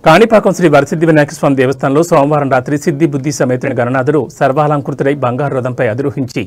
కాణిపాకం శ్రీ వరసిద్ధి వినాయక స్వామి దేవస్థానంలో సోమవారం రాత్రి సిద్ధి బుద్ధి సమేతుని గణనాథుడు సర్వాలంకృతుడై బంగారు రథంపై అధిరోహించి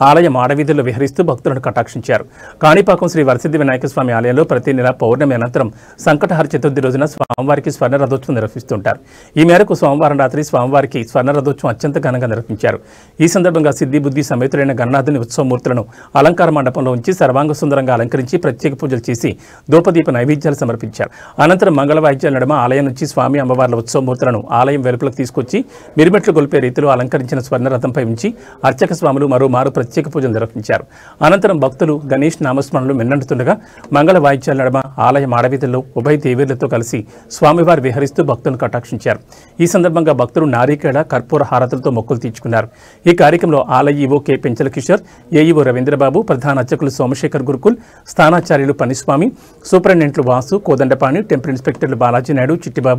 ఆలయం ఆడవీధుల్లో విహరిస్తూ భక్తులను కటాక్షించారు. కాణిపాకం శ్రీ వరసిద్ధి వినాయక స్వామి ఆలయంలో ప్రతి నెల పౌర్ణమి అనంతరం సంకటహర చతుర్థి రోజున స్వామివారికి స్వర్ణ రథోత్సవం నిర్వహిస్తుంటారు. ఈ మేరకు సోమవారం రాత్రి స్వామివారికి స్వర్ణ రథోత్సవం అత్యంత ఘనంగా నిర్వహించారు. ఈ సందర్భంగా సిద్ధి బుద్ధి సమేతుడైన గణనాథుని ఉత్సవమూర్తులను అలంకార మండపంలో ఉంచి సర్వాంగ సుందరంగా అలంకరించి ప్రత్యేక పూజలు చేసి ధూపదీప నైవేద్యాలు సమర్పించారు. అనంతరం మంగళ వాయిద్యాల నడుమ ఆలయం నుంచి స్వామి అమ్మవార్ల ఉత్సవమూర్తులను ఆలయం వెలుపలకు తీసుకొచ్చి మిరిమెట్లు గొలిపే రీతిలో అలంకరించిన స్వర్ణరథంపై ఉంచి అర్చక స్వాములు మరోమారు ప్రత్యేక పూజలు నిర్వహించారు. అనంతరం భక్తులు గణేష్ నామస్మరణలు మిన్నంటుతుండగా మంగళ వాయిద్యాల నడుమ ఆలయం ఆడవీధుల్లో ఉభయ దేవీర్లతో కలిసి స్వామివారు విహరిస్తూ భక్తులను కటాక్షించారు. ఈ సందర్భంగా భక్తులు నారికేళ కర్పూర హారతులతో మొక్కులు తీర్చుకున్నారు. ఈ కార్యక్రమంలో ఆలయ EO K Penchala Kishore, AEO Ravindra Babu, ప్రధాన అర్చకులు సోమశేఖర్ గురుకుల్, స్థానాచార్యులు పనిస్వామి, సూపరింటెండెంట్లు వాసు, కోదండపాణి, టెంపుల్ ఇన్స్పెక్టర్లు బాలాజీ నాయుడు, చిట్టిబాబు,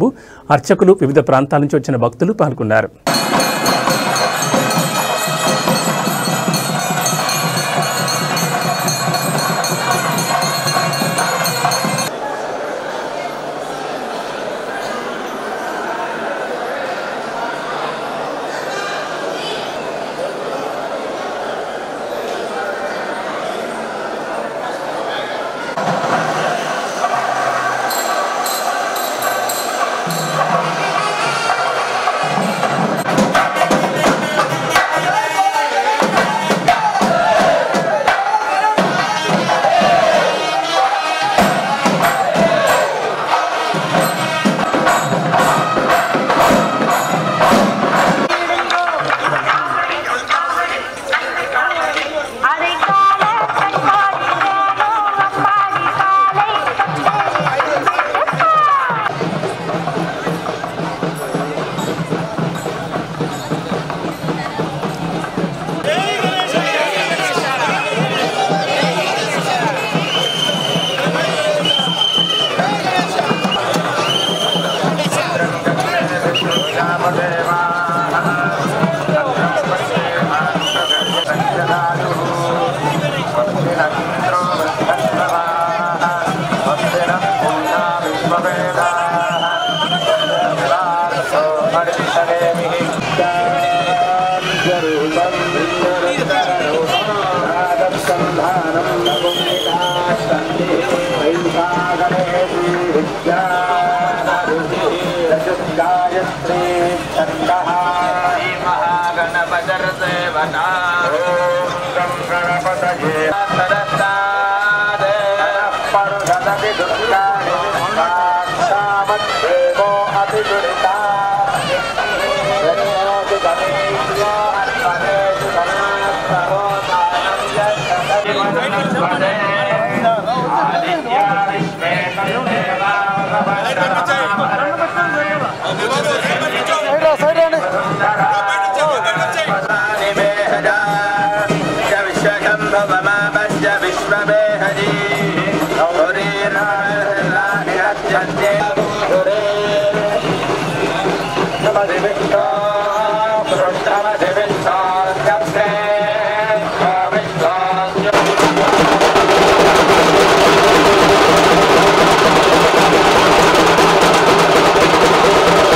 అర్చకులు, వివిధ ప్రాంతాల నుంచి వచ్చిన భక్తులు పాల్గొన్నారు. విశ్వ